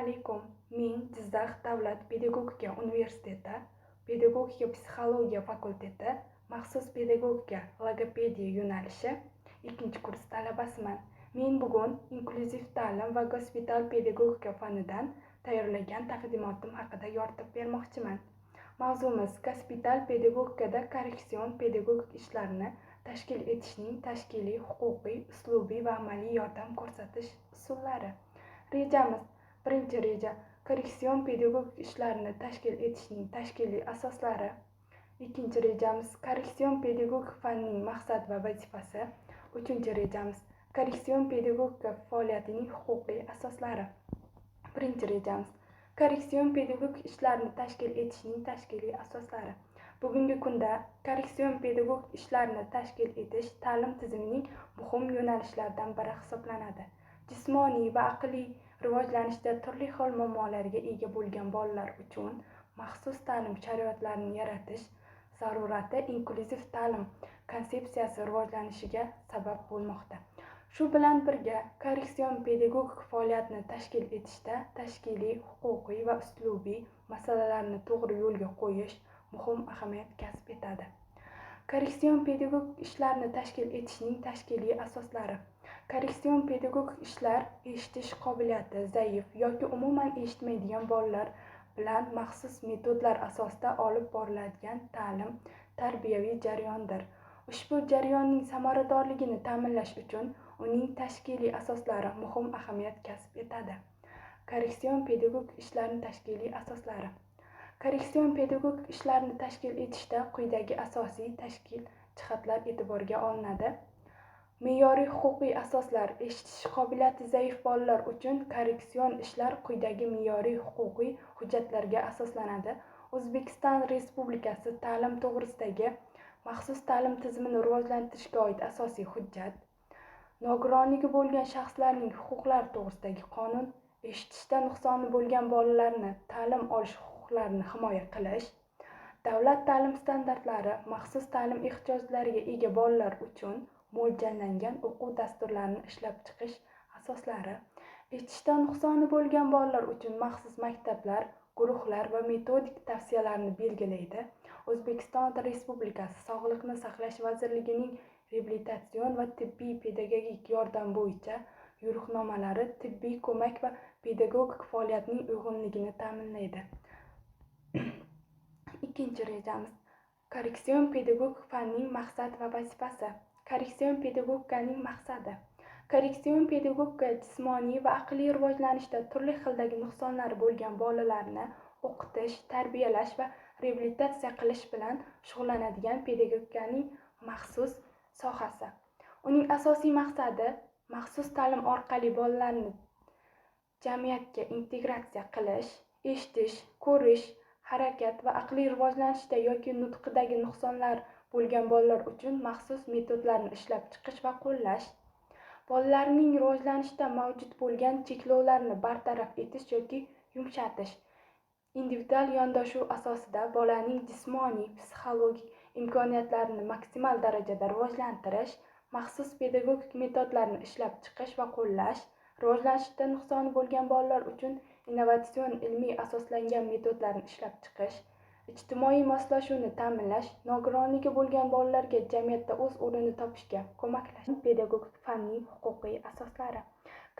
alaykum. Men Jizzax davlat pedagogika universiteti pedagogika psixologiya fakulteti maxsus pedagogika logopediya yo'nalishi 2-kurs talabasiman. Men bugun inklyuziv ta'lim va gospital pedagogika fanidan tayyorlagan taqdimotim haqida yoritib bermoqchiman. Mavzumiz gospital pedagogikada korreksion pedagogik ishlarni tashkil etishning tashkiliy, huquqiy, uslubiy va amaliy yordam ko'rsatish usullari. Rejamiz. Birinchi reja. Korreksion pedagogik ishlarni tashkil etishning tashkiliy asoslari. Ikkinchi rejamiz. Korreksion pedagogik fanning maqsad va vazifasi. Uchinchi rejamiz. Korreksion pedagogika faoliyatining huquqiy asoslari. Birinchi rejamiz. Korreksion pedagogik ishlarni tashkil etishning tashkiliy asoslari. Bugungi kunda korreksion pedagogik ishlarni tashkil etish ta'lim tizimining muhim yo'nalishlaridan biri hisoblanadi. Jismoniy va aqliy rivojlanishda turli xil muammolarga ega bo'lgan bolalar uchun maxsus ta'lim sharoitlarini yaratish zarurati inklyuziv ta'lim konsepsiyasi rivojlanishiga sabab bo'lmoqda. Shu bilan birga, korreksion pedagogik faoliyatni tashkil etishda tashkiliy, huquqiy va uslubiy masalalarni to'g'ri yo'lga qo'yish muhim ahamiyat kasb etadi. Korreksion pedagogik ishlarni tashkil etishning tashkiliy asoslari. Korreksion pedagogik ishlar eshitish qobiliyati zaif yoki umuman eshitmaydigan bolalar bilan maxsus metodlar asosida olib boriladigan ta'lim, tarbiyaviy jarayondir. Ushbu jarayonning samaradorligini ta'minlash uchun uning tashkiliy asoslari muhim ahamiyat kasb etadi. Korreksion pedagogik ishlarning tashkiliy asoslari. Korreksion pedagogik ishlarni tashkil etishda quyidagi asosiy tashkil jihatlar e'tiborga olinadi. Me'yoriy huquqiy asoslar. Eshitish qobiliyati zaif bolalar uchun korreksion ishlar quyidagi me'yoriy huquqiy hujjatlarga asoslanadi. O'zbekiston Respublikasi ta'lim to'g'risidagi maxsus ta'lim tizimini rivojlantirishga oid asosiy hujjat. Nogironligi bo'lgan shaxslarning huquqlari to'g'risidagi qonun. Eshitishda nuqsoni bo'lgan bolalarni ta'lim olish huquqlarini himoya qilish. Davlat ta'lim standartlari maxsus ta'lim ehtiyojlariga ega bolalar uchun mo'ljallangan o'quv dasturlarini ishlab chiqish asoslari. Eshitishda nuqsoni bo'lgan bolalar uchun maxsus maktablar, guruhlar va metodik tavsiyalarni belgilaydi. O'zbekiston Respublikasi Sog'liqni saqlash vazirligining reabilitatsion va tibbiy pedagogik yordam bo'yicha yo'riqnomalari tibbiy ko'mak va pedagogik faoliyatning uyg'unligini ta'minlaydi. Ikkinchi rejamiz. Korreksion pedagogik fanning maqsad va vazifasi. Korreksion pedagogikaning maqsadi. Korreksion pedagogika jismoniy va aqliy rivojlanishda turli xildagi nuqsonlari bo'lgan bolalarni o'qitish, tarbiyalash va reabilitatsiya qilish bilan shug'ullanadigan pedagogikaning maxsus sohasi. Uning asosiy maqsadi maxsus ta'lim orqali bolalarni jamiyatga integratsiya qilish, eshitish, ko'rish, harakat va aqliy rivojlanishda yoki nutqidagi nuqsonlar bo'lgan bolalar uchun maxsus metodlarni ishlab chiqish va qo'llash. Bolalarning rivojlanishida mavjud bo'lgan cheklovlarni bartaraf etish yoki yumshatish. Individual yondashuv asosida bolaning jismoniy, psixologik imkoniyatlarini maksimal darajada rivojlantirish, maxsus pedagogik metodlarni ishlab chiqish va qo'llash. Rivojlanishda nuqsoni bo'lgan bolalar uchun innovatsion ilmiy asoslangan metodlarni ishlab chiqish. Ijtimoiy moslashuvni ta'minlash, nogironligi bo'lgan bolalarga jamiyatda o'z o'rnini topishga ko'maklash. Pedagogik fanning huquqiy asoslari.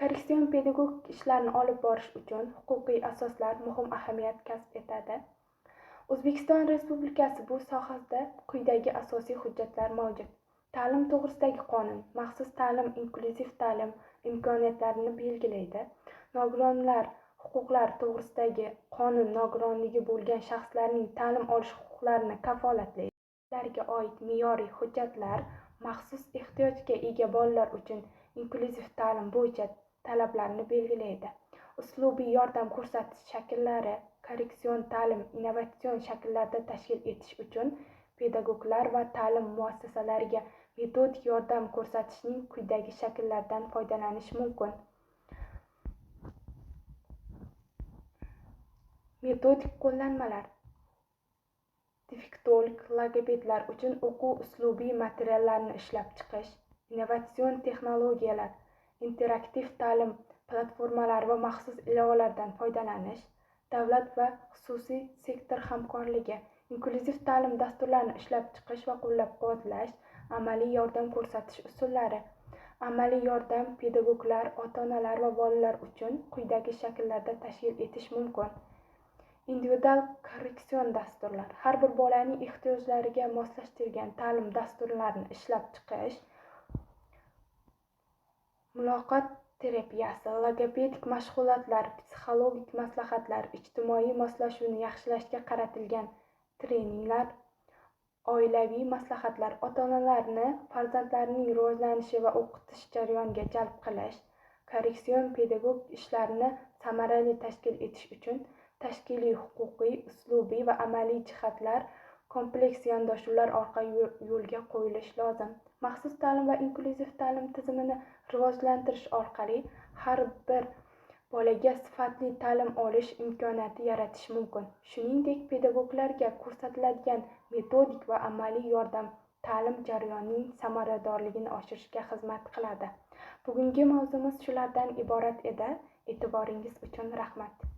Korreksion pedagogik ishlarni olib borish uchun huquqiy asoslar muhim ahamiyat kasb etadi. O'zbekiston Respublikasi bu sohada quyidagi asosiy hujjatlar mavjud. Ta'lim to'g'risidagi qonun maxsus ta'lim, inklyuziv ta'lim imkoniyatlarini belgilaydi. Nogironlar huquqlari to'g'risidagi qonun nogironligi bo'lgan shaxslarning ta'lim olish huquqlarini kafolatlaydi. Ularga oid me'yoriy hujjatlar maxsus ehtiyojga ega bolalar uchun inklyuziv ta'lim bo'yicha talablarni belgilaydi. Uslubiy yordam ko'rsatish shakllari. Korreksion ta'lim innovatsion shakllarda tashkil etish uchun pedagoglar va ta'lim muassasalariga metodik yordam ko'rsatishning quyidagi shakllaridan foydalanish mumkin. Metodik qo'llanmalar. Defektolog, logopedlar uchun o'quv uslubiy materiallarni ishlab chiqish. Innovatsion texnologiyalar. Interaktiv ta'lim platformalar va maxsus ilovalardan foydalanish, davlat va xususiy sektor hamkorligi, inklyuziv ta'lim dasturlarini ishlab chiqish va qo'llab-quvvatlash, amaliy yordam ko'rsatish usullari. Amaliy yordam pedagoglar, ota-onalar va bolalar uchun quyidagi shakllarda tashkil etish mumkin. Individual korreksion dasturlar. Har bir bolaning ehtiyojlariga moslashtirilgan ta'lim dasturlarini ishlab chiqish. Muloqot terapiyasi, logopedik mashg'ulotlar, psixologik maslahatlar, ijtimoiy moslashuvni yaxshilashga qaratilgan treninglar, oilaviy maslahatlar, ota-onalarni farzandlarining rivojlanishi va o'qitish jarayoniga jalb qilish, korreksion pedagog ishlarini samarali tashkil etish uchun tashkiliy, huquqiy, uslubiy va amaliy jihatlar kompleks yondashuvlar orqali yo'lga qo'yilishi lozim. Maxsus ta'lim va inklyuziv ta'lim tizimini rivojlantirish orqali har bir bolaga sifatli ta'lim olish imkoniyati yaratish mumkin. Shuningdek, pedagoglarga ko'rsatiladigan metodik va amaliy yordam ta'lim jarayonining samaradorligini oshirishga xizmat qiladi. Bugungi mavzumiz shulardan iborat edi. E'tiboringiz uchun rahmat.